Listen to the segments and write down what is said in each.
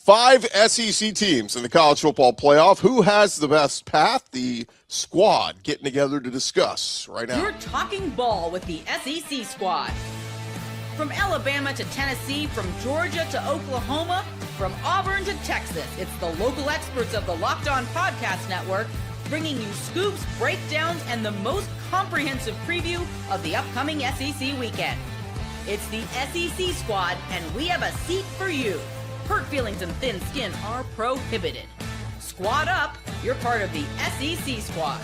5 SEC teams in the college football playoff. Who has the best path? The squad getting together to discuss right now. You're talking ball with the SEC squad. From Alabama to Tennessee, from Georgia to Oklahoma, from Auburn to Texas, it's the local experts of the Locked On Podcast Network bringing you scoops, breakdowns, and the most comprehensive preview of the upcoming SEC weekend. It's the SEC squad, and we have a seat for you. Hurt feelings and thin skin are prohibited. Squad up, you're part of the SEC squad.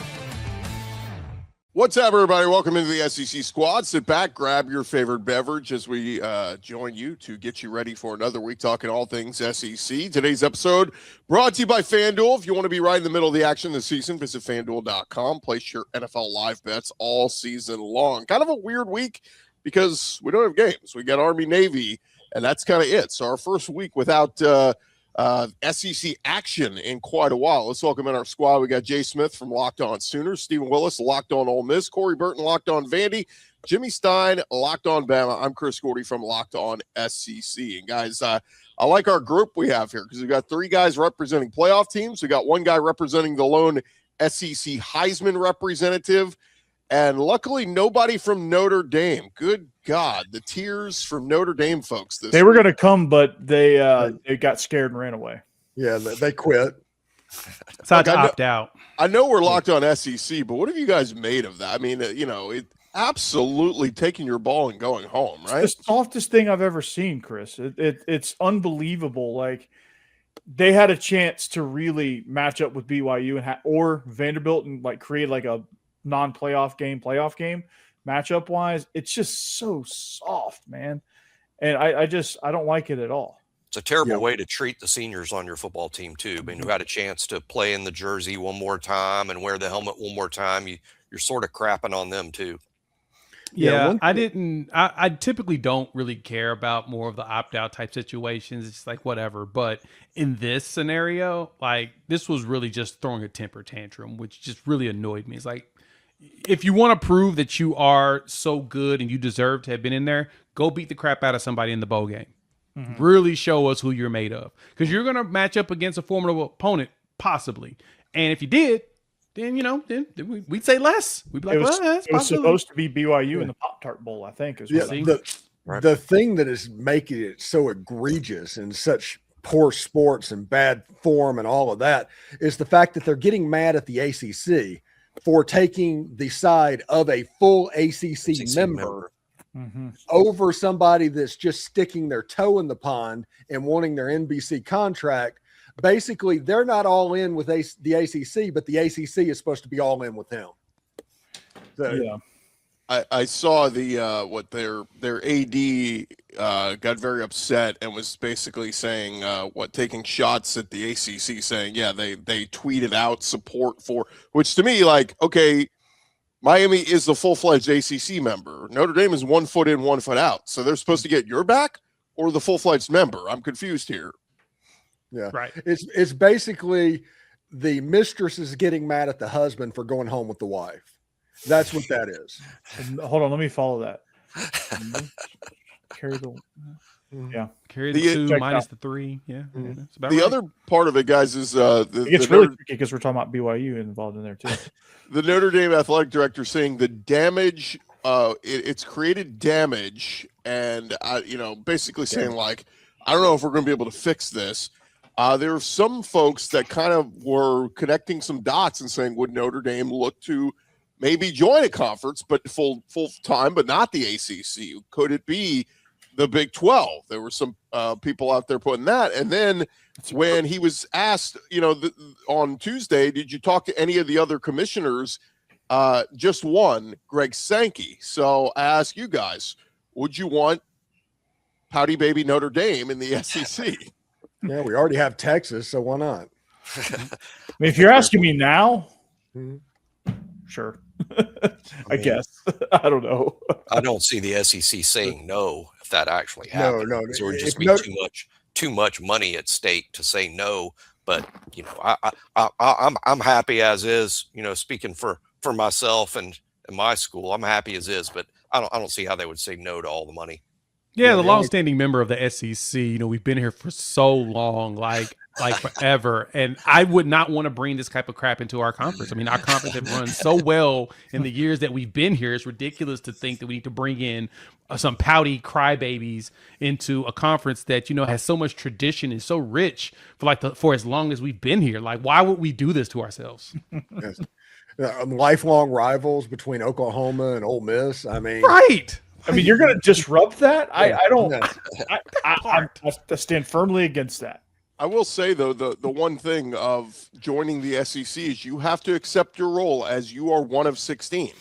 What's up, everybody? Welcome into the SEC squad. Sit back, grab your favorite beverage as we join you to get you ready for another week talking all things SEC. Today's episode brought to you by FanDuel. If you want to be right in the middle of the action this season, visit FanDuel.com. Place your NFL live bets all season long. Kind of a weird week because we don't have games. We got Army-Navy, and that's kind of it. So our first week without SEC action in quite a while. Let's welcome in our squad. We got Jay Smith from Locked On Sooners, Stephen Willis, Locked On Ole Miss, Corey Burton, Locked On Vandy, Jimmy Stein, Locked On Bama. I'm Chris Gordy from Locked On SEC. And guys, I like our group we have here because we've got 3 guys representing playoff teams. We got 1 guy representing the lone SEC Heisman representative. And luckily, nobody from Notre Dame. Good God, the tears from Notre Dame folks. They were going to come, but they got scared and ran away. Yeah, they quit. It's time to opt out. I know we're Locked On SEC, but what have you guys made of that? I mean, it absolutely taking your ball and going home, right? It's the softest thing I've ever seen, Chris. It's unbelievable. Like, they had a chance to really match up with BYU or Vanderbilt and like create like a non-playoff game, playoff game matchup wise. It's just so soft, man. And I don't like it at all. It's a terrible way to treat the seniors on your football team too. I mean, who had a chance to play in the jersey one more time and wear the helmet one more time. You're sort of crapping on them too. Yeah, I typically don't really care about more of the opt-out type situations. It's like whatever. But in this scenario, like this was really just throwing a temper tantrum, which just really annoyed me. It's like, if you want to prove that you are so good and you deserve to have been in there, go beat the crap out of somebody in the bowl game. Mm-hmm. Really show us who you're made of. Because you're going to match up against a formidable opponent, possibly. And if you did, then, then we'd say less. We'd be like, it was supposed to be BYU in the Pop-Tart Bowl, I think. The thing that is making it so egregious and such poor sports and bad form and all of that is the fact that they're getting mad at the ACC for taking the side of a full ACC member over somebody that's just sticking their toe in the pond and wanting their NBC contract. Basically, they're not all in with the ACC, but the ACC is supposed to be all in with them. So, yeah. I saw their AD got very upset and was basically saying taking shots at the ACC, saying they tweeted out support for, which to me, like, okay, Miami is the full-fledged ACC member. Notre Dame is 1 foot in, 1 foot out, so they're supposed to get your back or the full-fledged member. I'm confused here. Yeah, right. It's basically the mistress is getting mad at the husband for going home with the wife. That's what that is. Hold on, let me follow that. Carry the carry the 2 minus the 3. Yeah, that's about the right. other part of it, guys, is it's really tricky because we're talking about BYU involved in there too. The Notre Dame athletic director saying the damage, it's created damage, and basically saying like, I don't know if we're going to be able to fix this. There are some folks that kind of were connecting some dots and saying, would Notre Dame look to maybe join a conference, but full time, but not the ACC? Could it be the Big 12? There were some people out there putting that. And then when he was asked, on Tuesday, did you talk to any of the other commissioners? Just one, Greg Sankey. So I ask you guys, would you want Pouty Baby Notre Dame in the SEC? Yeah, we already have Texas, so why not? I mean, if you're asking me now, sure. I guess. I don't know. I don't see the SEC saying no if that actually happens. No. It would just be too much money at stake to say no. But I'm happy as is. Speaking for myself and my school, I'm happy as is. But I don't see how they would say no to all the money. Yeah, the longstanding member of the SEC. You know, we've been here for so long, like forever, and I would not want to bring this type of crap into our conference. I mean, our conference has run so well in the years that we've been here. It's ridiculous to think that we need to bring in some pouty crybabies into a conference that, you know, has so much tradition and so rich for as long as we've been here. Like, why would we do this to ourselves? Yes. Lifelong rivals between Oklahoma and Ole Miss. I mean, right. I mean, you're going to disrupt that? Yeah. I don't. Yes. I stand firmly against that. I will say, though, the one thing of joining the SEC is you have to accept your role as you are one of 16.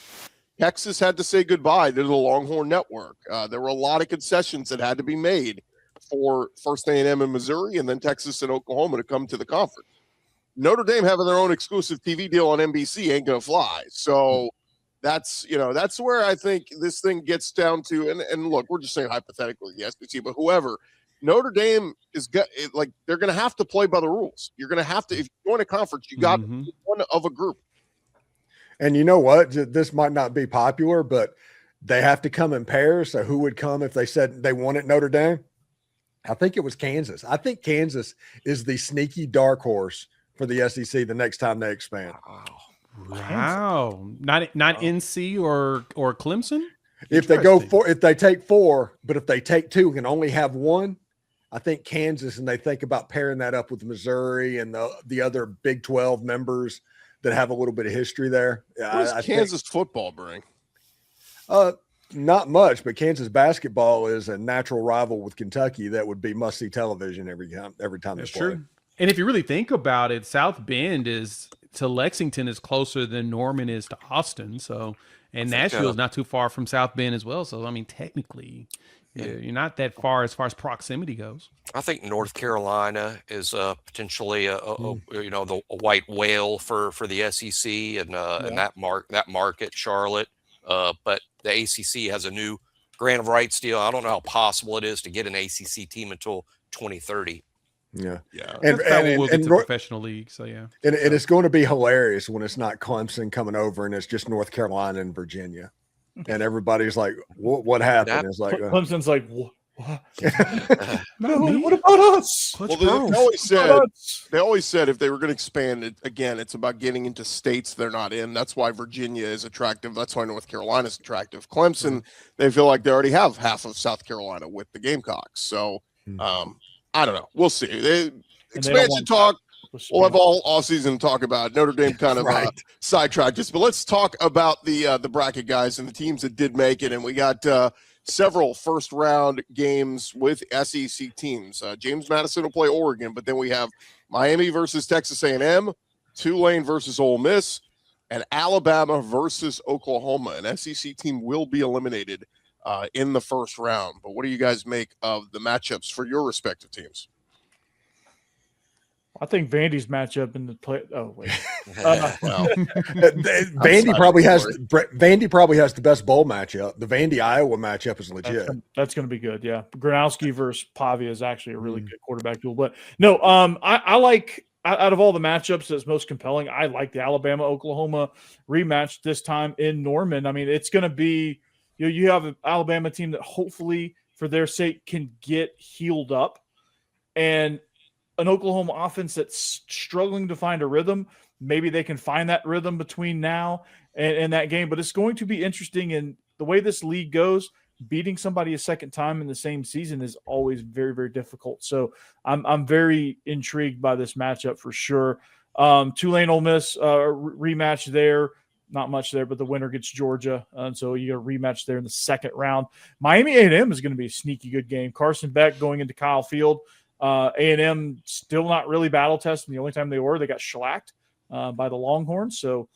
Texas had to say goodbye to the Longhorn Network. There were a lot of concessions that had to be made for first A&M in Missouri and then Texas and Oklahoma to come to the conference. Notre Dame having their own exclusive TV deal on NBC ain't going to fly. So that's where I think this thing gets down to. And look, we're just saying hypothetically the SEC, but whoever – Notre Dame is like they're going to have to play by the rules. You're going to have to, if you join a conference, you got one of a group. And you know what? This might not be popular, but they have to come in pairs. So who would come if they said they wanted Notre Dame? I think it was Kansas. I think Kansas is the sneaky dark horse for the SEC the next time they expand. Wow. Not NC or Clemson? If they take 4, but if they take 2 and can only have 1, I think Kansas, and they think about pairing that up with Missouri and the other Big 12 members that have a little bit of history there. What does Kansas football bring? Not much, but Kansas basketball is a natural rival with Kentucky that would be must-see television every time That's they play. True. And if you really think about it, South Bend to Lexington is closer than Norman is to Austin. So, and Nashville is not too far from South Bend as well. So, I mean, technically, you're not that far as proximity goes. I think North Carolina is potentially a white whale for the SEC and that market, Charlotte. But the ACC has a new grant of rights deal. I don't know how possible it is to get an ACC team until 2030. Yeah. And we'll get to professional league. So yeah. And it's going to be hilarious when it's not Clemson coming over and it's just North Carolina and Virginia. And everybody's like, what happened? It's like Clemson's like, what? What about us? Well, they always said if they were going to expand it again, it's about getting into states they're not in. That's why Virginia is attractive. That's why North Carolina is attractive. Clemson, they feel like they already have half of South Carolina with the Gamecocks. So I don't know. We'll see. Expansion talk. We'll have all offseason to talk about. Notre Dame kind of sidetracked us, but let's talk about the bracket guys and the teams that did make it. And we got several first-round games with SEC teams. James Madison will play Oregon, but then we have Miami versus Texas A&M, Tulane versus Ole Miss, and Alabama versus Oklahoma. An SEC team will be eliminated in the first round. But what do you guys make of the matchups for your respective teams? I think Vandy's matchup in the play. Oh wait, Vandy probably has the best bowl matchup. The Vandy Iowa matchup is legit. That's going to be good. Yeah, Gronowski versus Pavia is actually a really good quarterback duel. But no, I like out of all the matchups that's most compelling. I like the Alabama Oklahoma rematch this time in Norman. I mean, it's going to be you have an Alabama team that hopefully for their sake can get healed up, and an Oklahoma offense that's struggling to find a rhythm. Maybe they can find that rhythm between now and that game, but it's going to be interesting. And the way this league goes, beating somebody a second time in the same season is always very, very difficult. So I'm very intrigued by this matchup for sure. Tulane Ole Miss rematch there. Not much there, but the winner gets Georgia. And so you got a rematch there in the second round. Miami A&M is going to be a sneaky good game. Carson Beck going into Kyle Field. A&M still not really battle tested. The only time they got shellacked by the Longhorns. So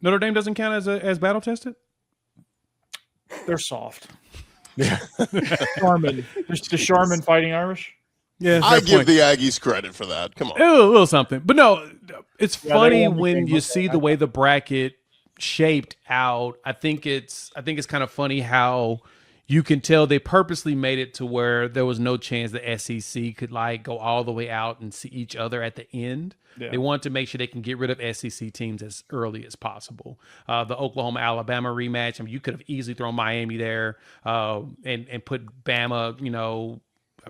Notre Dame doesn't count as battle tested? They're soft. Yeah. Charmin. Just the Charmin Fighting Irish. Yeah, I give the Aggies credit for that. Come on. A little something. But no, it's funny when you see the way the bracket shaped out. I think it's kind of funny how you can tell they purposely made it to where there was no chance the SEC could like go all the way out and see each other at the end. Yeah. They want to make sure they can get rid of SEC teams as early as possible. The Oklahoma-Alabama rematch, I mean, you could have easily thrown Miami there and put Bama, you know,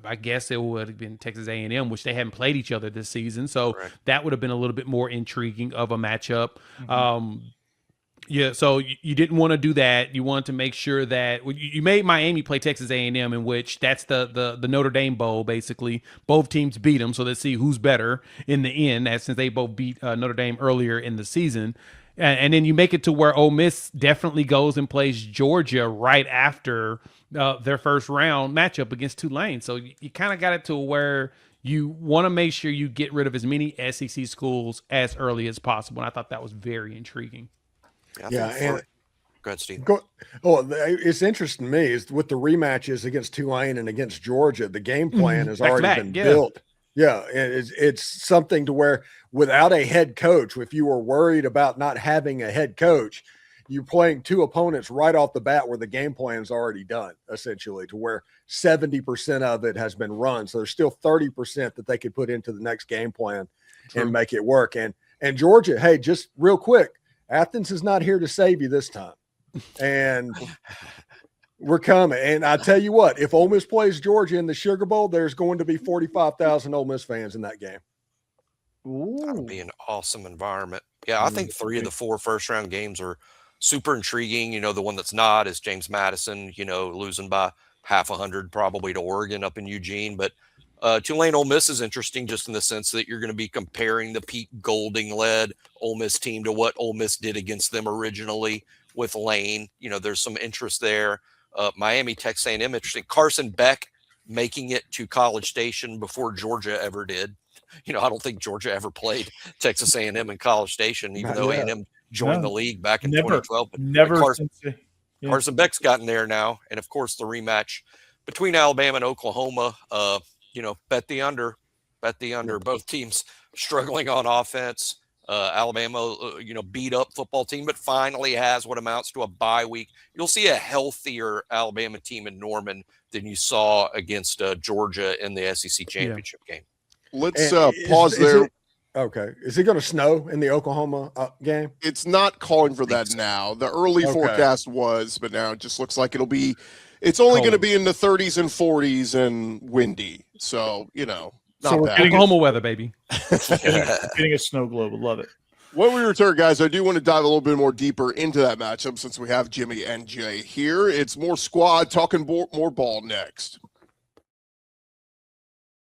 I guess it would have been Texas A&M, which they haven't played each other this season. So that would have been a little bit more intriguing of a matchup. Mm-hmm. Yeah, so you didn't want to do that. You wanted to make sure that you made Miami play Texas A&M, in which that's the Notre Dame Bowl, basically. Both teams beat them, so let's see who's better in the end, since they both beat Notre Dame earlier in the season. And then you make it to where Ole Miss definitely goes and plays Georgia right after their first round matchup against Tulane. So you kind of got it to where you want to make sure you get rid of as many SEC schools as early as possible. And I thought that was very intriguing. Yeah, and go ahead, Steve. It's interesting to me is with the rematches against Tulane and against Georgia, the game plan has already been built. Yeah, it's something to where without a head coach, if you were worried about not having a head coach, you're playing two opponents right off the bat where the game plan is already done, essentially, to where 70% of it has been run. So there's still 30% that they could put into the next game plan and make it work. And Georgia, hey, just real quick, Athens is not here to save you this time. And we're coming. And I tell you what, if Ole Miss plays Georgia in the Sugar Bowl, there's going to be 45,000 Ole Miss fans in that game. Ooh. That'll be an awesome environment. Yeah, I think 3 of the 4 first-round games are super intriguing. You know, the one that's not is James Madison, you know, losing by 50 probably to Oregon up in Eugene. But Tulane Ole Miss is interesting just in the sense that you're going to be comparing the Pete Golding-led Ole Miss team to what Ole Miss did against them originally with Lane. You know, there's some interest there. Miami, Texas A&M, interesting. Carson Beck making it to College Station before Georgia ever did. You know, I don't think Georgia ever played Texas A&M in College Station, even though A&M joined the league back in 2012. But Carson Beck's gotten there now. And, of course, the rematch between Alabama and Oklahoma, you know, bet the under. Both teams struggling on offense. Alabama, you know, beat up football team, but finally has what amounts to a bye week. You'll see a healthier Alabama team in Norman than you saw against Georgia in the SEC championship game. Let's pause there. Okay. Is it going to snow in the Oklahoma game? It's not calling for that now. The early forecast was, but now it just looks like it's only going to be in the 30s and 40s and windy. So, you know, not bad. Oklahoma weather, baby. Getting a snow globe. Love it. When we return, guys, I do want to dive a little bit more deeper into that matchup since we have Jimmy and Jay here. It's more squad talking more ball next.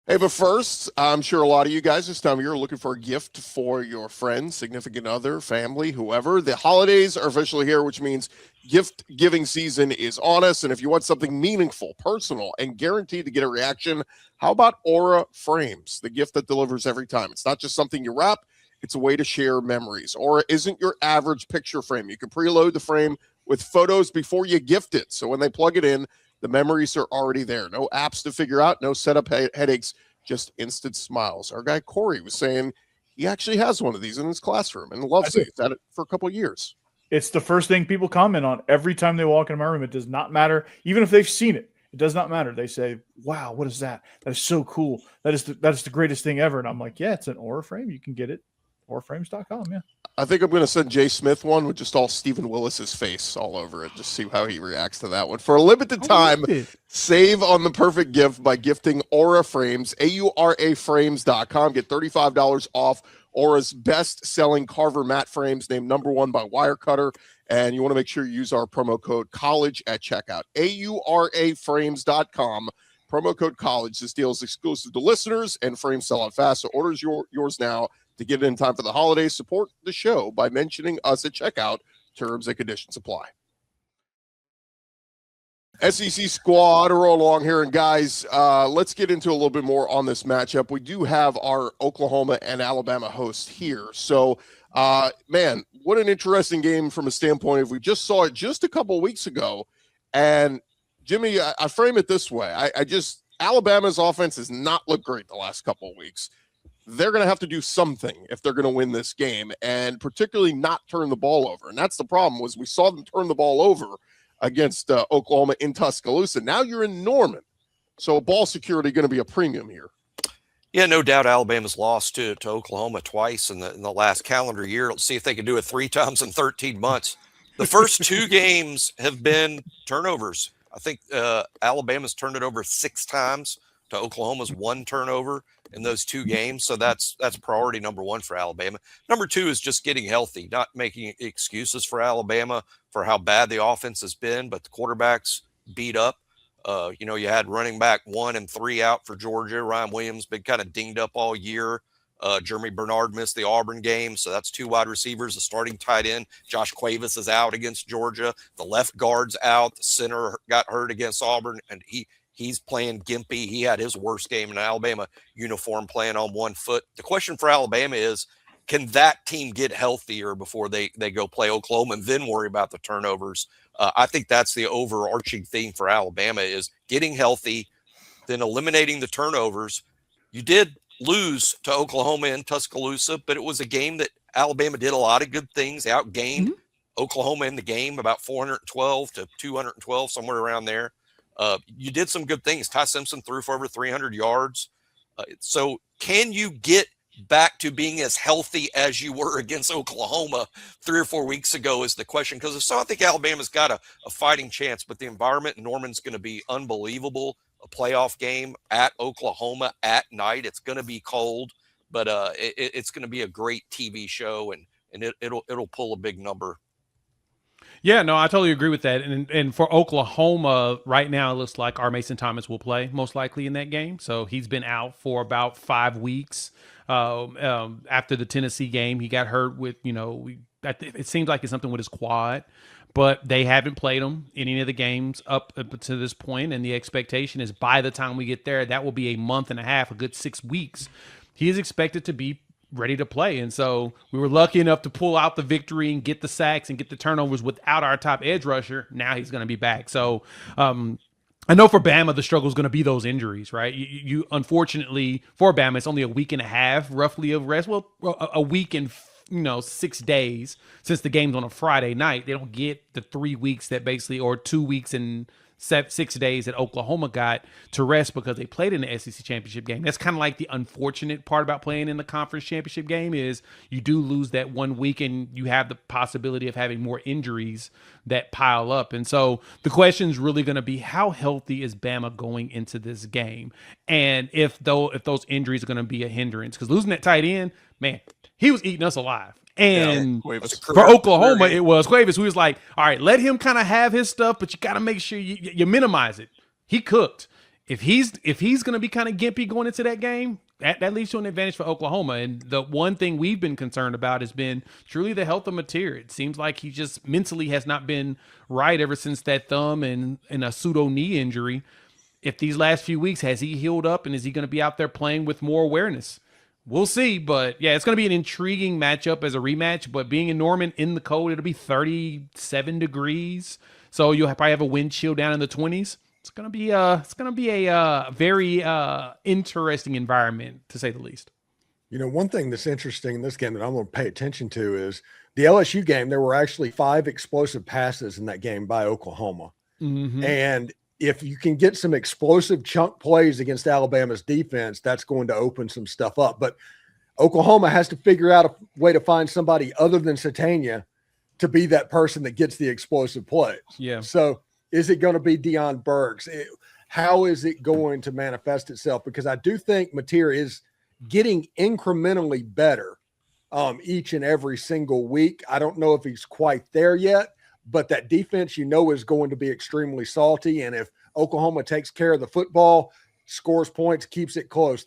Hey, but first, I'm sure a lot of you guys this time of year are looking for a gift for your friends, significant other, family, whoever. The holidays are officially here, which means gift giving season is on us. And if you want something meaningful, personal, and guaranteed to get a reaction, how about Aura Frames, the gift that delivers every time? It's not just something you wrap. It's a way to share memories. Aura isn't your average picture frame. You can preload the frame with photos before you gift it. So when they plug it in, the memories are already there. No apps to figure out, no setup headaches, just instant smiles. Our guy Corey was saying he actually has one of these in his classroom and loves it. He's had it for a couple of years. It's the first thing people comment on every time they walk into my room. It does not matter. Even if they've seen it, it does not matter. They say, wow, what is that? That is so cool. That is the greatest thing ever. And I'm like, yeah, it's an Aura frame. You can get it. AuraFrames.com, yeah. I think I'm going to send Jay Smith one with just all Stephen Willis's face all over it. Just see how he reacts to that one. For a limited time, save on the perfect gift by gifting Aura Frames, AURAFrames.com. Get $35 off Aura's best-selling Carver mat frames, named #1 by Wirecutter. And you want to make sure you use our promo code COLLEGE at checkout. AURAFrames.com. Promo code COLLEGE. This deal is exclusive to listeners, and frames sell out fast. So orders yours now to get it in time for the holidays. Support the show by mentioning us at checkout. Terms and conditions apply. SEC squad roll along here. And guys, let's get into a little bit more on this matchup. We do have our Oklahoma and Alabama host here. So, man, what an interesting game from a standpoint of we just saw it just a couple of weeks ago. And Jimmy, I frame it this way. Alabama's offense has not looked great the last couple of weeks. They're going to have to do something if they're going to win this game, and particularly not turn the ball over. And that's the problem, was we saw them turn the ball over against Oklahoma in Tuscaloosa. Now you're in Norman. So ball security going to be a premium here. Yeah, no doubt Alabama's lost to Oklahoma twice in the last calendar year. Let's see if they can do it 3 times in 13 months. The first 2 games have been turnovers. I think Alabama's turned it over 6 times to Oklahoma's 1 turnover in those 2 games. So that's priority number 1 for Alabama. Number 2 is just getting healthy, not making excuses for Alabama for how bad the offense has been, but the quarterback's beat up. You had running back 1 and 3 out for Georgia. Ryan Williams been kind of dinged up all year. Jeremy Bernard missed the Auburn game, so that's 2 wide receivers. The starting tight end, Josh Cuevas, is out against Georgia. The left guard's out. The center got hurt against Auburn, and he's playing gimpy. He had his worst game in an Alabama uniform, playing on 1 foot. The question for Alabama is, can that team get healthier before they go play Oklahoma and then worry about the turnovers? I think that's the overarching theme for Alabama, is getting healthy, then eliminating the turnovers. You did lose to Oklahoma in Tuscaloosa, but it was a game that Alabama did a lot of good things. They outgained Oklahoma in the game about 412 to 212, somewhere around there. You did some good things. Ty Simpson threw for over 300 yards. So can you get back to being as healthy as you were against Oklahoma 3 or 4 weeks ago is the question. Because if so, I think Alabama's got a fighting chance, but the environment in Norman's going to be unbelievable. A playoff game at Oklahoma at night. It's going to be cold, but it's going to be a great TV show, and it'll pull a big number. Yeah, no, I totally agree with that. And for Oklahoma right now, it looks like our Mason Thomas will play most likely in that game. So he's been out for about 5 weeks. After the Tennessee game, he got hurt with, it seems like it's something with his quad, but they haven't played him in any of the games up to this point. And the expectation is by the time we get there, that will be a month and a half, a good 6 weeks. He is expected to be ready to play. And so we were lucky enough to pull out the victory and get the sacks and get the turnovers without our top edge rusher. Now he's going to be back. So, I know for Bama, the struggle is going to be those injuries, right? You unfortunately, for Bama, it's only a week and a half roughly of rest. Well, a week and 6 days since the game's on a Friday night. They don't get the 3 weeks that basically, or 2 weeks and 6 days that Oklahoma got to rest because they played in the SEC championship game. That's kind of like the unfortunate part about playing in the conference championship game is you do lose that 1 week and you have the possibility of having more injuries that pile up. And so the question is really going to be, how healthy is Bama going into this game? And if those injuries are going to be a hindrance, because losing that tight end, man, he was eating us alive. And for Oklahoma, it was Cuevas, who was like, all right, let him kind of have his stuff, but you got to make sure you minimize it. He cooked. If he's going to be kind of gimpy going into that game, that leads to an advantage for Oklahoma. And the one thing we've been concerned about has been truly the health of Mateer. It seems like he just mentally has not been right ever since that thumb and a pseudo knee injury. If these last few weeks, has he healed up and is he going to be out there playing with more awareness? We'll see, but yeah, it's going to be an intriguing matchup as a rematch, but being in Norman in the cold, it'll be 37 degrees. So you'll probably have a wind chill down in the 20s. It's going to be a very interesting environment, to say the least. One thing that's interesting in this game that I'm going to pay attention to is the LSU game. There were actually 5 explosive passes in that game by Oklahoma. Mm-hmm. And if you can get some explosive chunk plays against Alabama's defense, that's going to open some stuff up. But Oklahoma has to figure out a way to find somebody other than Satania to be that person that gets the explosive plays. Yeah. So is it going to be Deion Burks? How is it going to manifest itself? Because I do think Mateer is getting incrementally better each and every single week. I don't know if he's quite there yet, but that defense, is going to be extremely salty. And if Oklahoma takes care of the football, scores points, keeps it close,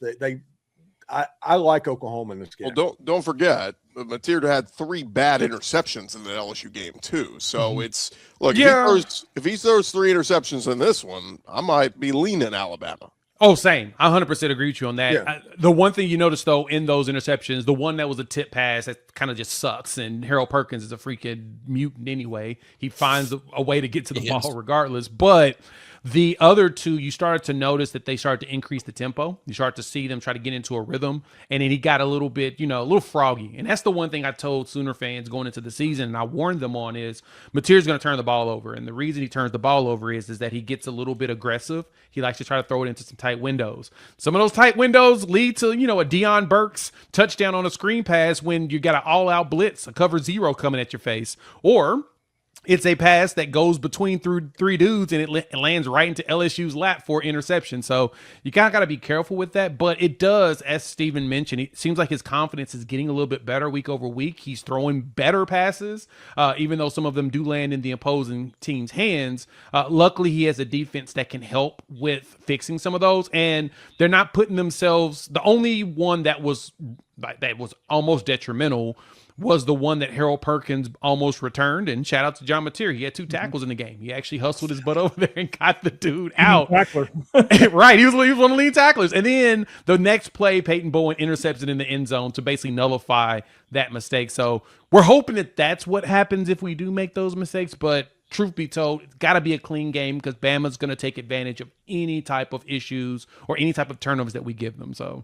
I like Oklahoma in this game. Well, don't forget, Mateer had 3 bad interceptions in the LSU game too. So it's look, if he throws 3 interceptions in this one, I might be leaning Alabama. Oh, same. I 100% agree with you on that. Yeah. The one thing you notice, though, in those interceptions, the one that was a tip pass that kind of just sucks, and Harold Perkins is a freaking mutant anyway. He finds a way to get to the ball regardless. But The other two, you started to notice that they started to increase the tempo. You start to see them try to get into a rhythm. And then he got a little bit, a little froggy. And that's the one thing I told Sooner fans going into the season, and I warned them on, is Mateer's going to turn the ball over. And the reason he turns the ball over is that he gets a little bit aggressive. He likes to try to throw it into some tight windows. Some of those tight windows lead to, a Deion Burks touchdown on a screen pass when you got an all-out blitz, a cover zero coming at your face. Or it's a pass that goes between three dudes and it lands right into LSU's lap for interception. So you kind of got to be careful with that. But it does, as Steven mentioned, it seems like his confidence is getting a little bit better week over week. He's throwing better passes, even though some of them do land in the opposing team's hands. Luckily, he has a defense that can help with fixing some of those. And they're not putting themselves – the only one that was almost detrimental was the one that Harold Perkins almost returned. And shout out to John Mateer. He had 2 tackles in the game. He actually hustled his butt over there and got the dude out. Right. He was one of the lead tacklers. And then the next play, Peyton Bowen intercepts it in the end zone to basically nullify that mistake. So we're hoping that that's what happens if we do make those mistakes. But truth be told, it's got to be a clean game because Bama's going to take advantage of any type of issues or any type of turnovers that we give them. So,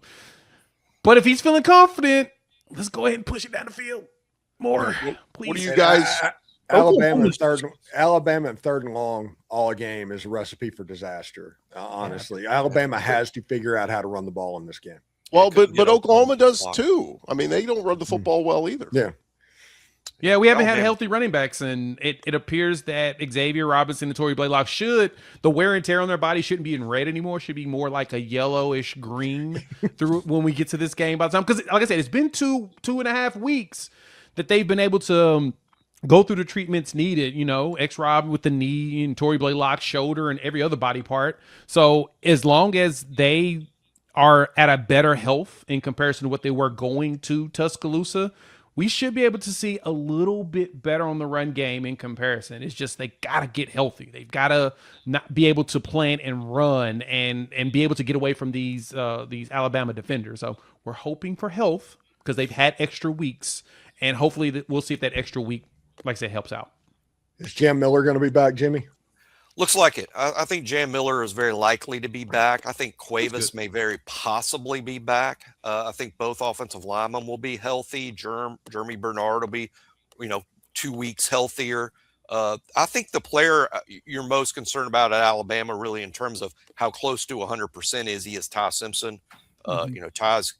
but if he's feeling confident, let's go ahead and push it down the field more, please. What do you guys? Alabama and third and long all game is a recipe for disaster. Honestly, Alabama has to figure out how to run the ball in this game. Well, but Oklahoma does too. I mean, they don't run the football well either. Yeah, we haven't had healthy running backs, and it appears that Xavier Robinson and Torrey Blaylock the wear and tear on their body shouldn't be in red anymore. Should be more like a yellowish green through when we get to this game by the time. Because, like I said, it's been 2.5 weeks that they've been able to go through the treatments needed. X-Rob with the knee and Torrey Blaylock's shoulder and every other body part. So as long as they are at a better health in comparison to what they were going to Tuscaloosa, we should be able to see a little bit better on the run game in comparison. It's just they got to get healthy. They've got to not be able to plan and run and be able to get away from these Alabama defenders. So we're hoping for health because they've had extra weeks, and hopefully we'll see if that extra week, like I said, helps out. Is Jam Miller going to be back, Jimmy? Looks like it. I think Jam Miller is very likely to be back. I think Cuevas may very possibly be back. I think both offensive linemen will be healthy. Jeremy Bernard will be, 2 weeks healthier. I think the player you're most concerned about at Alabama, really, in terms of how close to 100% is Ty Simpson. Ty's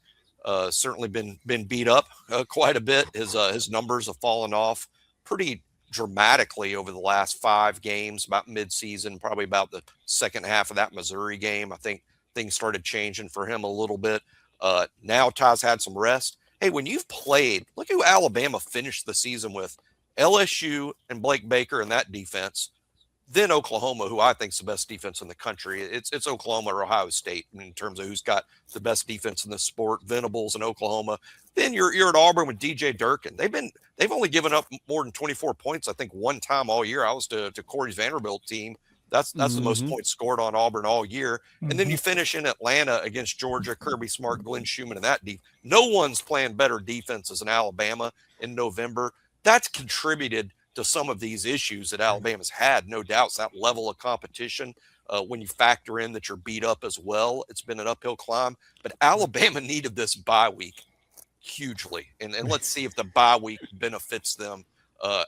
certainly been beat up quite a bit. His numbers have fallen off pretty dramatically over the last 5 games, about midseason, probably about the second half of that Missouri game. I think things started changing for him a little bit. Now Ty's had some rest. Hey, when you've played, look who Alabama finished the season with: LSU and Blake Baker and that defense. Then Oklahoma, who I think is the best defense in the country. It's Oklahoma or Ohio State in terms of who's got the best defense in the sport. Venables in Oklahoma. Then you're at Auburn with DJ Durkin. They've only given up more than 24 points, I think, one time all year. I was to Corey's Vanderbilt team. That's the most points scored on Auburn all year. And then you finish in Atlanta against Georgia, Kirby Smart, Glenn Schumann, and that deep. No one's playing better defenses than Alabama in November. That's contributed to some of these issues that Alabama's had, no doubt. That level of competition, when you factor in that you're beat up as well, it's been an uphill climb. But Alabama needed this bye week hugely, and let's see if the bye week benefits them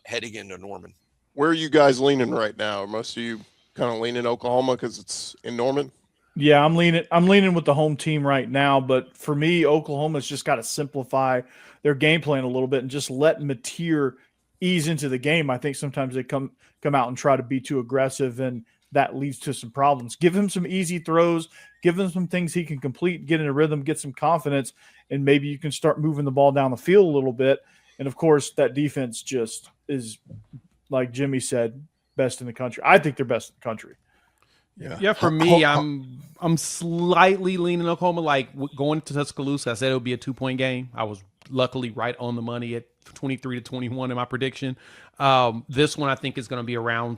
heading into Norman. Where are you guys leaning right now? Are most of you kind of leaning Oklahoma because it's in Norman? Yeah, I'm leaning with the home team right now, but for me, Oklahoma's just got to simplify their game plan a little bit and just let Mateer ease into the game. I think sometimes they come out and try to be too aggressive, and that leads to some problems. Give him some easy throws, give him some things he can complete, get in a rhythm, get some confidence, and maybe you can start moving the ball down the field a little bit. And of course, that defense just is, like Jimmy said, best in the country. I think they're best in the country. Yeah. For me, I'm slightly leaning Oklahoma. Like going to Tuscaloosa, I said it would be a 2-point game. I was luckily right on the money at 23-21 in my prediction. This one I think is going to be around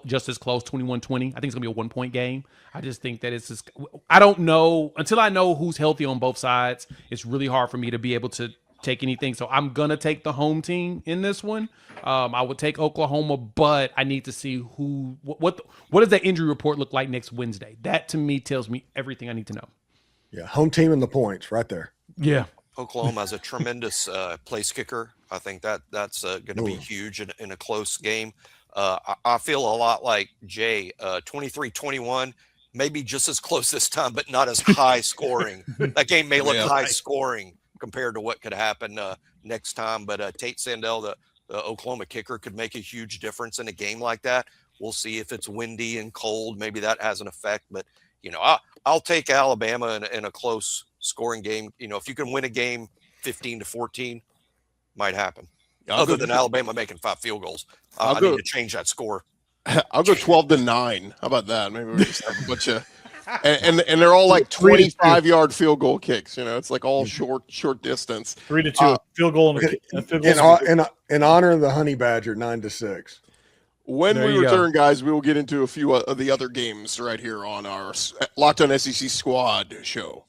just as close, 21-20. I think it's going to be a 1-point game. I just think that it's just, I don't know until I know who's healthy on both sides. It's really hard for me to be able to take anything. So I'm going to take the home team in this one. I would take Oklahoma, but I need to see what does that injury report look like next Wednesday? That to me tells me everything I need to know. Yeah, home team and the points right there. Yeah. Oklahoma has a tremendous place kicker. I think that's going to be huge in a close game. I feel a lot like Jay, 23-21, maybe just as close this time, but not as high scoring. That game may look high scoring compared to what could happen next time. But Tate Sandell, the Oklahoma kicker, could make a huge difference in a game like that. We'll see if it's windy and cold. Maybe that has an effect. But, I'll take Alabama in a close scoring game. If you can win a game 15-14, might happen. Other than Alabama making 5 field goals. I need to change that score. I'll go 12-9. How about that? Maybe we just have a bunch of and they're all like 25-yard field goal kicks. It's like all short distance. 3-2 field goal and a field goal. In honor of the Honey Badger, 9-6. When we return, guys, we will get into a few of the other games right here on our Locked On SEC Squad show.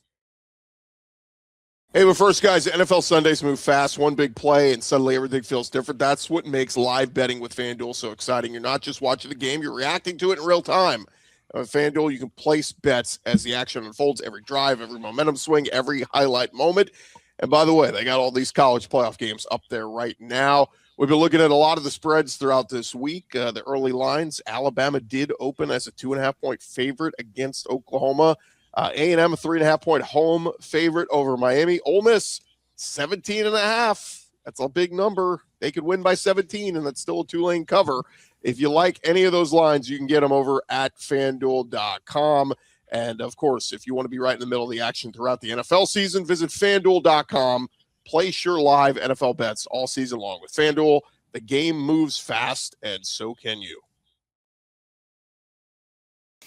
Hey, but first, guys, NFL Sundays move fast. One big play, and suddenly everything feels different. That's what makes live betting with FanDuel so exciting. You're not just watching the game, you're reacting to it in real time. With FanDuel, you can place bets as the action unfolds, every drive, every momentum swing, every highlight moment. And by the way, they got all these college playoff games up there right now. We've been looking at a lot of the spreads throughout this week. The early lines, Alabama did open as a 2.5-point favorite against Oklahoma. A&M, a 3.5-point home favorite over Miami. Ole Miss, 17.5. That's a big number. They could win by 17, and that's still a Tulane cover. If you like any of those lines, you can get them over at FanDuel.com. And, of course, if you want to be right in the middle of the action throughout the NFL season, visit FanDuel.com. Place your live NFL bets all season long. With FanDuel, the game moves fast, and so can you.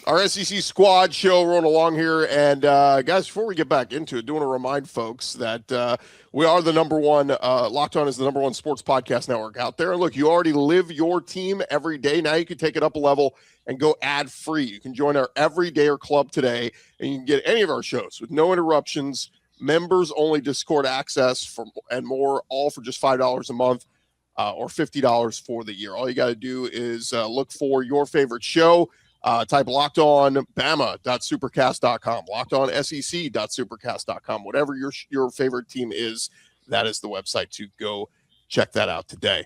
Our SEC Squad show rolling along here. And, guys, before we get back into it, I want to remind folks that we are the number one, Locked On is the number one sports podcast network out there. And, look, you already live your team every day. Now you can take it up a level and go ad-free. You can join our Everydayer Club today, and you can get any of our shows with no interruptions, members-only Discord access and more, all for just $5 a month or $50 for the year. All you got to do is look for your favorite show. Type Locked On Bama.supercast.com, Locked On SEC.supercast.com. Whatever your favorite team is, that is the website to go check that out today.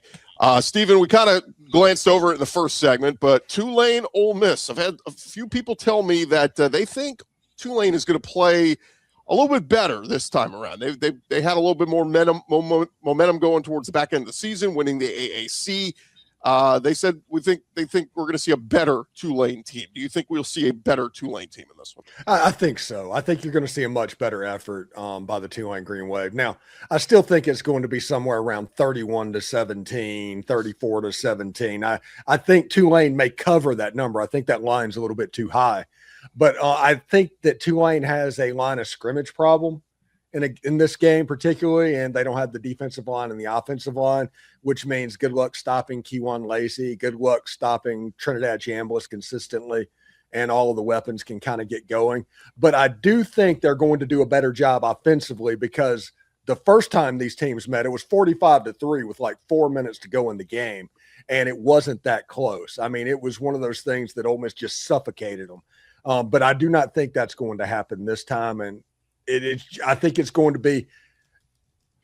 Stephen, we kind of glanced over it in the first segment, but Tulane, Ole Miss. I've had a few people tell me that they think Tulane is going to play a little bit better this time around. They had a little bit more momentum going towards the back end of the season, winning the AAC. They said they think we're going to see a better Tulane team. Do you think we'll see a better Tulane team in this one? I think so. I think you're going to see a much better effort by the Tulane Green Wave. Now, I still think it's going to be somewhere around 31-17, 34-17. I think Tulane may cover that number. I think that line's a little bit too high. But I think that Tulane has a line of scrimmage problem in this game particularly, and they don't have the defensive line and the offensive line, which means good luck stopping Kejuan Lacey, good luck stopping Trinidad Chambliss consistently, and all of the weapons can kind of get going. But I do think they're going to do a better job offensively, because the first time these teams met, it was 45-3 with like 4 minutes to go in the game, and it wasn't that close. I mean, it was one of those things that Ole Miss just suffocated them. But I do not think that's going to happen this time, and I think it's going to be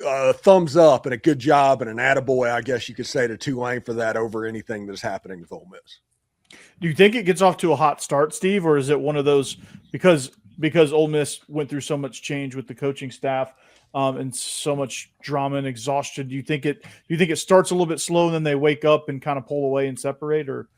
a thumbs up and a good job and an attaboy, I guess you could say, to Tulane for that over anything that's happening with Ole Miss. Do you think it gets off to a hot start, Steve, or is it one of those because Ole Miss went through so much change with the coaching staff and so much drama and exhaustion? Do you think it starts a little bit slow and then they wake up and kind of pull away and separate, or?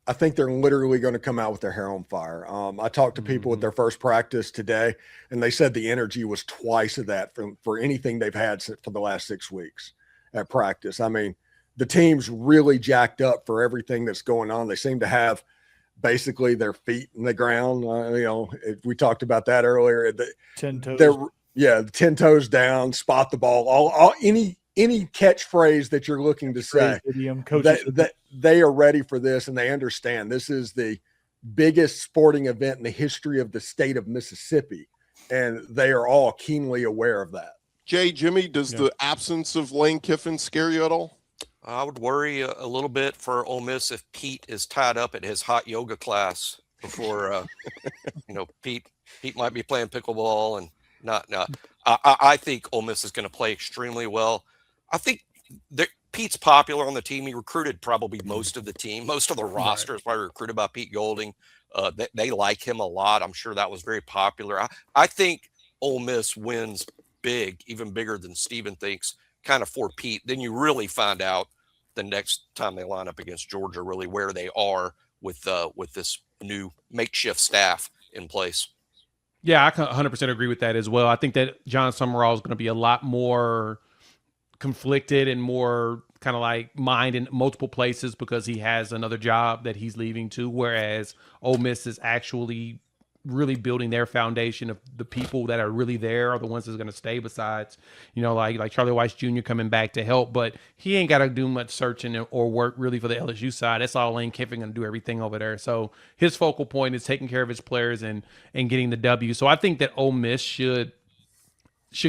I think they're literally going to come out with their hair on fire. I talked to people at their first practice today, and they said the energy was twice of that for anything they've had for the last 6 weeks at practice. I mean, the team's really jacked up for everything that's going on. They seem to have basically their feet in the ground. We talked about that earlier. 10 toes. The 10 toes down, spot the ball, any catchphrase that you're looking to say, that they are ready for this, and they understand this is the biggest sporting event in the history of the state of Mississippi. and they are all keenly aware of that. Jay, Jimmy, does the absence of Lane Kiffin scare you at all? I would worry a little bit for Ole Miss if Pete is tied up at his hot yoga class before, Pete might be playing pickleball and not. I think Ole Miss is going to play extremely well. I think Pete's popular on the team. He recruited probably most of the team. Most of the roster is probably recruited by Pete Golding. They like him a lot. I'm sure that was very popular. I think Ole Miss wins big, even bigger than Steven thinks, kind of for Pete. Then you really find out the next time they line up against Georgia, really where they are with this new makeshift staff in place. Yeah, I 100% agree with that as well. I think that John Summerall is going to be a lot more conflicted and more kind of like mind in multiple places because he has another job that he's leaving to, whereas Ole Miss is actually really building their foundation of the people that are really there are the ones that's going to stay, besides, like Charlie Weiss Jr. coming back to help, but he ain't got to do much searching or work really for the LSU side. That's all Lane Kiffin going to do everything over there. So his focal point is taking care of his players and getting the W. So I think that Ole Miss should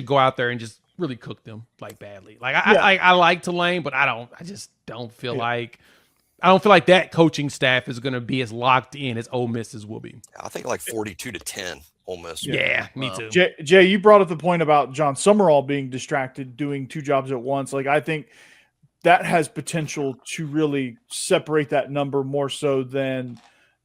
go out there and just really cook them like badly. Like I like Tulane, but I just don't feel like that coaching staff is going to be as locked in as Ole Miss's will be. I think like 42-10 Ole Miss. Yeah, me too. Jay, you brought up the point about John Summerall being distracted, doing two jobs at once. Like, I think that has potential to really separate that number more so than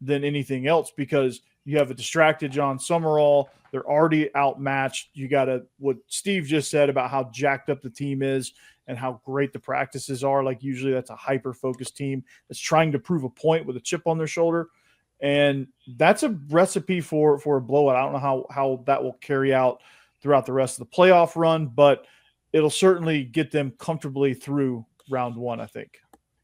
anything else, because you have a distracted John Summerall. They're already outmatched. You got what Steve just said about how jacked up the team is and how great the practices are. Like, usually that's a hyper-focused team that's trying to prove a point with a chip on their shoulder. And that's a recipe for a blowout. I don't know how that will carry out throughout the rest of the playoff run, but it'll certainly get them comfortably through round one, I think.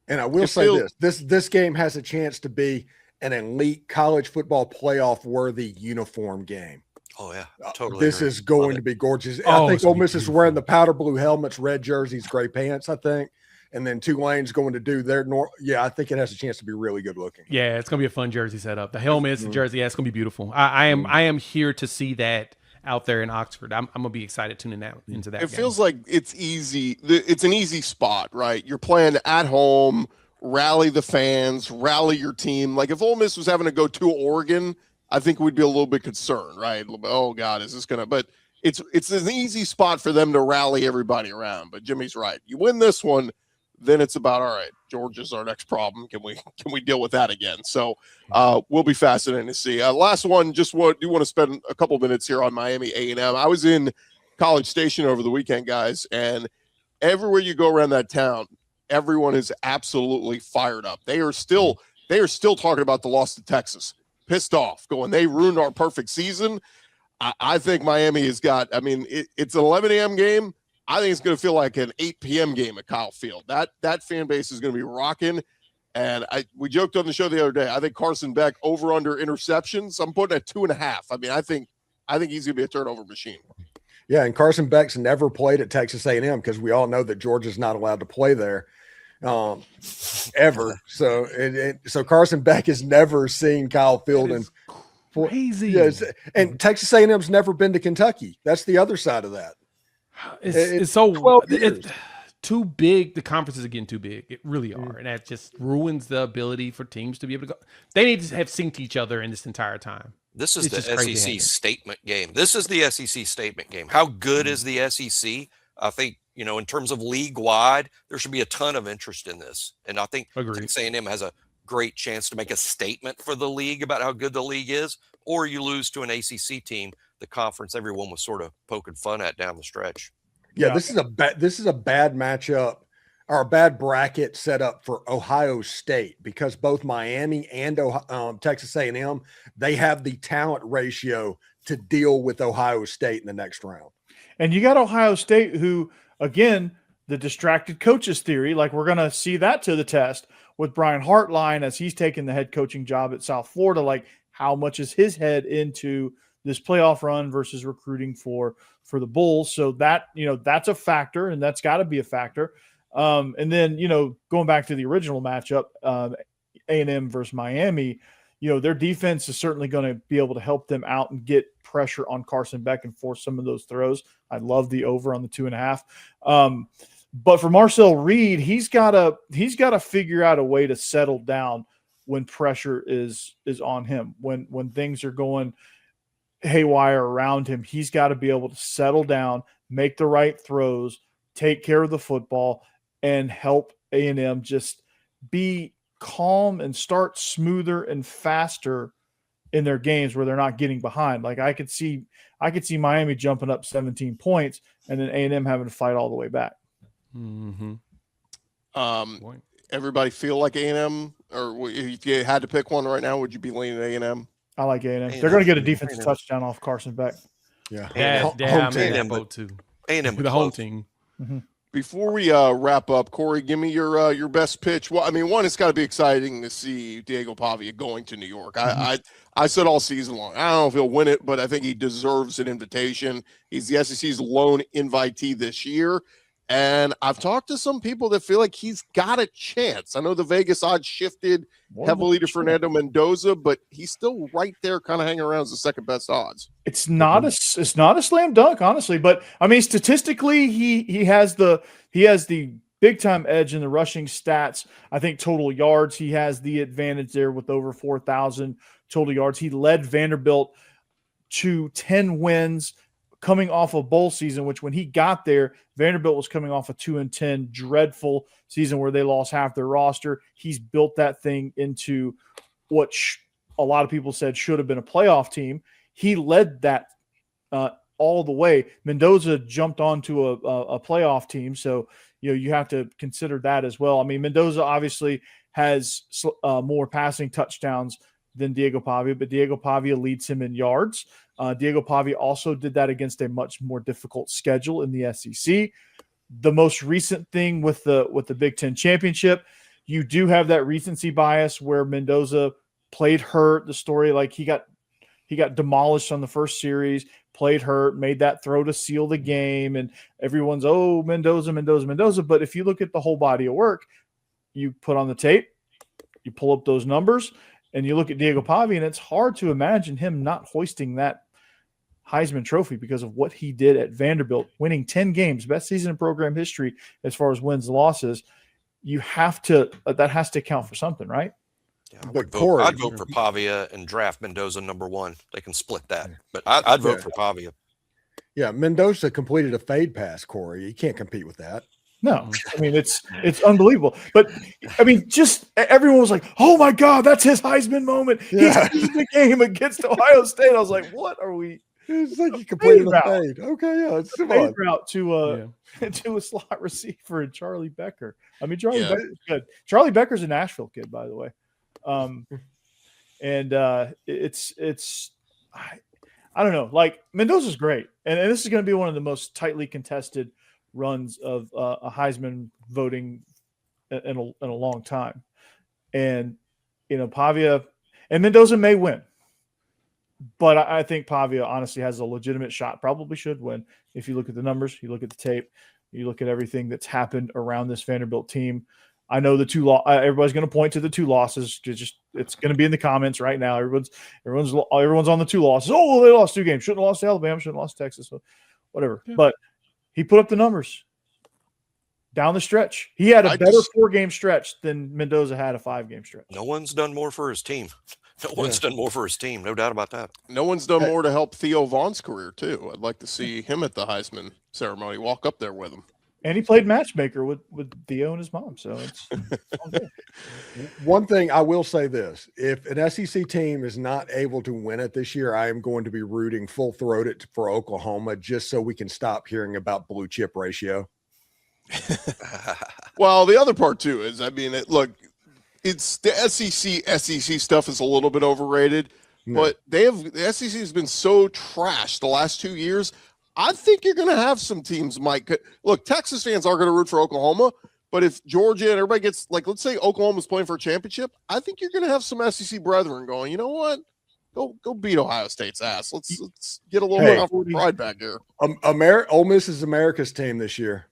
And I will say this game has a chance to be an elite college football playoff worthy uniform game. Oh, yeah, totally. This is going to be gorgeous. I think Ole Miss is wearing the powder blue helmets, red jerseys, gray pants, I think. And then Tulane's going to do their I think it has a chance to be really good looking. Yeah, it's going to be a fun jersey setup. The helmets, the jersey, it's going to be beautiful. I am here to see that out there in Oxford. I'm going to be excited tuning into that. It feels like it's easy. It's an easy spot, right? You're playing at home, rally the fans, rally your team. Like, if Ole Miss was having to go to Oregon, I think we'd be a little bit concerned, right? Oh God, is this gonna? But it's an easy spot for them to rally everybody around. But Jimmy's right. You win this one, then it's about, all right, Georgia's our next problem. Can we deal with that again? So will be fascinating to see. Last one, do want to spend a couple minutes here on Miami A&M. I was in College Station over the weekend, guys, and everywhere you go around that town, everyone is absolutely fired up. They are still talking about the loss to Texas. Pissed off, going, they ruined our perfect season. I think Miami has got, it's an 11 a.m. game. I think it's going to feel like an 8 p.m. game at Kyle Field. That fan base is going to be rocking. And we joked on the show the other day, I think Carson Beck over under interceptions, I'm putting at 2.5. I think he's going to be a turnover machine. Yeah, and Carson Beck's never played at Texas A&M because we all know that Georgia's not allowed to play there. Ever. So Carson Beck has never seen Kyle Field and crazy. Yes, and Texas A&M's never been to Kentucky. That's the other side of that. It's so too big. The conferences are getting too big. It really are, and that just ruins the ability for teams to be able to go. They need to have synced each other in this entire time. This is the SEC statement game. This is the SEC statement game. How good is the SEC? I think, in terms of league-wide, there should be a ton of interest in this. And I think Texas A&M has a great chance to make a statement for the league about how good the league is, or you lose to an ACC team, the conference everyone was sort of poking fun at down the stretch. Yeah, this is a bad matchup, or a bad bracket set up for Ohio State, because both Miami and Texas A&M, they have the talent ratio to deal with Ohio State in the next round. And you got Ohio State, who, again, the distracted coaches theory, like, we're going to see that to the test with Brian Hartline as he's taking the head coaching job at South Florida. Like, how much is his head into this playoff run versus recruiting for the Bulls? So that, that's a factor, and that's got to be a factor. And then, going back to the original matchup, A&M versus Miami, their defense is certainly going to be able to help them out and get pressure on Carson Beck and force some of those throws. I love the over on the 2.5. But for Marcel Reed, he's got to figure out a way to settle down when pressure is on him. When things are going haywire around him, he's got to be able to settle down, make the right throws, take care of the football, and help A&M just be calm and start smoother and faster in their games where they're not getting behind. Like I could see Miami jumping up 17 points and then A&M having to fight all the way back. Mm-hmm. Everybody feel like A&M, or if you had to pick one right now, would you be leaning A&M? I like A&M. They're going to get a defensive touchdown off Carson Beck. Yeah, I'm in that boat too. A&M, the home team. Mm-hmm. Before we wrap up, Corey, give me your best pitch. Well, I mean, one, it's got to be exciting to see Diego Pavia going to New York. I said all season long, I don't know if he'll win it, but I think he deserves an invitation. He's the SEC's lone invitee this year. And I've talked to some people that feel like he's got a chance. I know the Vegas odds shifted heavily to Fernando Mendoza, but he's still right there, kind of hanging around as the second best odds. It's not a slam dunk, honestly. But I mean, statistically, he has the big time edge in the rushing stats. I think total yards, he has the advantage there with over 4,000 total yards. He led Vanderbilt to 10 wins coming off a bowl season, which when he got there, Vanderbilt was coming off a 2-10 dreadful season where they lost half their roster. He's built that thing into what a lot of people said should have been a playoff team. He led that all the way. Mendoza jumped onto a playoff team, so you have to consider that as well. I mean, Mendoza obviously has more passing touchdowns than Diego Pavia, but Diego Pavia leads him in yards. Diego Pavia also did that against a much more difficult schedule in the SEC. The most recent thing with the Big Ten championship, you do have that recency bias where Mendoza played hurt. The story, like he got demolished on the first series, played hurt, made that throw to seal the game, and everyone's Mendoza. But if you look at the whole body of work, you put on the tape, you pull up those numbers, and you look at Diego Pavia, and it's hard to imagine him not hoisting that Heisman Trophy because of what he did at Vanderbilt, winning 10 games, best season in program history as far as wins and losses. You have to that has to count for something, right? Yeah, I'd vote for Pavia and draft Mendoza #1. They can split that, but I'd vote for Pavia. Yeah, Mendoza completed a fade pass, Corey. You can't compete with that. No, I mean, it's unbelievable. But, I mean, just everyone was like, oh, my God, that's his Heisman moment. Yeah. He's in the game against Ohio State. I was like, what are we? It's like you completed a fade. Okay, yeah, it's a fade route to a slot receiver and Charlie Becker. I mean, Charlie Becker's good. Charlie Becker's a Nashville kid, by the way. It's I don't know. Like, Mendoza's great. And this is going to be one of the most tightly contested runs of a Heisman voting in a long time. And, Pavia and Mendoza may win. But I think Pavia honestly has a legitimate shot, probably should win. If you look at the numbers, you look at the tape, you look at everything that's happened around this Vanderbilt team. I know the everybody's going to point to the 2 losses. It's going to be in the comments right now. Everyone's on the 2 losses. Oh, well, they lost 2 games. Shouldn't have lost to Alabama. Shouldn't have lost to Texas. So whatever. Yeah. But he put up the numbers down the stretch. He had a better 4-game stretch than Mendoza had a 5-game stretch. No one's done more for his team. No one's done more for his team. No doubt about that. No one's done more to help Theo Vaughn's career, too. I'd like to see him at the Heisman ceremony, walk up there with him. And he played matchmaker with Theo and his mom. So it's all good. One thing I will say this. If an SEC team is not able to win it this year, I am going to be rooting full-throated for Oklahoma just so we can stop hearing about blue chip ratio. Well, the other part, too, is, I mean, it's the SEC stuff is a little bit overrated, but the SEC has been so trashed the last 2 years. I think you're going to have some teams look, Texas fans are going to root for Oklahoma, but if Georgia and everybody gets, like, let's say Oklahoma's playing for a championship, I think you're going to have some SEC brethren going, you know what? Go beat Ohio State's ass. Let's get a little bit of pride back here. Ole Miss is America's team this year.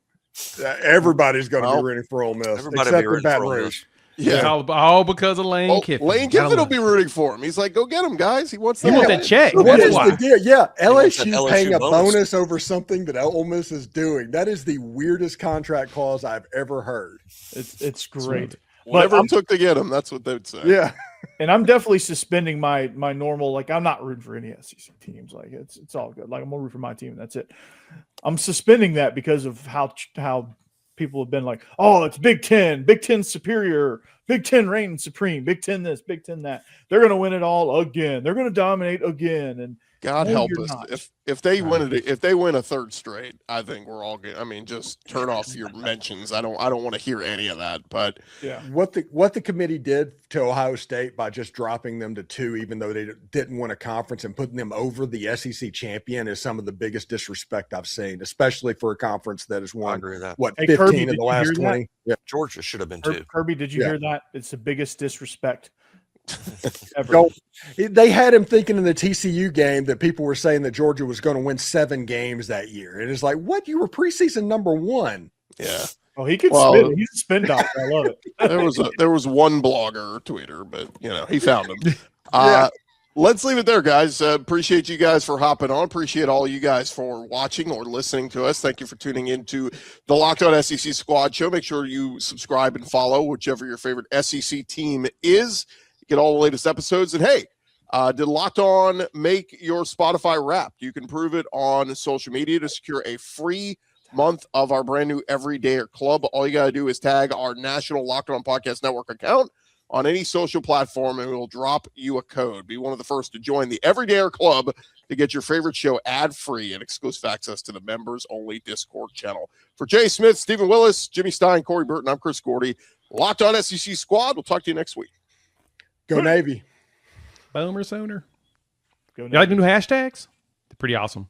Everybody's going to be rooting for Ole Miss, except for Baton Rouge. It's all because of Lane Kiffin. Lane Kiffin will be rooting for him. He's like, go get him, guys. He wants He wants that check. What That's is why. the deal? Yeah, LSU LSU paying a bonus. bonus over something that Ole Miss is doing. That is the weirdest contract clause I've ever heard. It's great. Whatever it took to get him, that's what they would say. Yeah. And I'm definitely suspending my normal, like, I'm not rooting for any SEC teams. Like, it's all good. Like, I'm gonna root for my team and that's it. I'm suspending that because of how people have been like, oh, it's Big Ten superior, Big Ten reigns supreme, Big Ten this, Big Ten that. They're gonna win it all again. They're gonna dominate again. And God help us if they win a third straight. I think we're all good. I mean, just turn off your mentions. I don't want to hear any of that. But yeah, what the committee did to Ohio State by just dropping them to 2, even though they didn't win a conference, and putting them over the SEC champion is some of the biggest disrespect I've seen, especially for a conference that has won what 15 Kirby, in the last 20. Yeah, Georgia should have been 2. Kirby, did you hear that? It's the biggest disrespect ever. They had him thinking in the TCU game that people were saying that Georgia was going to win 7 games that year. It is like, what? You were preseason number 1. Yeah. Oh, he can spin. He's a spin doctor. I love it. There was one blogger or tweeter, but he found him. Let's leave it there, guys. Appreciate you guys for hopping on. Appreciate all you guys for watching or listening to us. Thank you for tuning into the Locked On SEC Squad Show. Make sure you subscribe and follow whichever your favorite SEC team is. Get all the latest episodes. And hey, did Locked On make your Spotify Wrapped? You can prove it on social media to secure a free month of our brand new Everydayer Club. All you got to do is tag our national Locked On Podcast Network account on any social platform, and we'll drop you a code. Be one of the first to join the Everydayer Club to get your favorite show ad-free and exclusive access to the members-only Discord channel. For Jay Smith, Stephen Willis, Jimmy Stein, Corey Burton, I'm Chris Gordy. Locked On SEC Squad. We'll talk to you next week. Go Navy. Boomer sooner. Go Navy. You like the new hashtags? They're pretty awesome.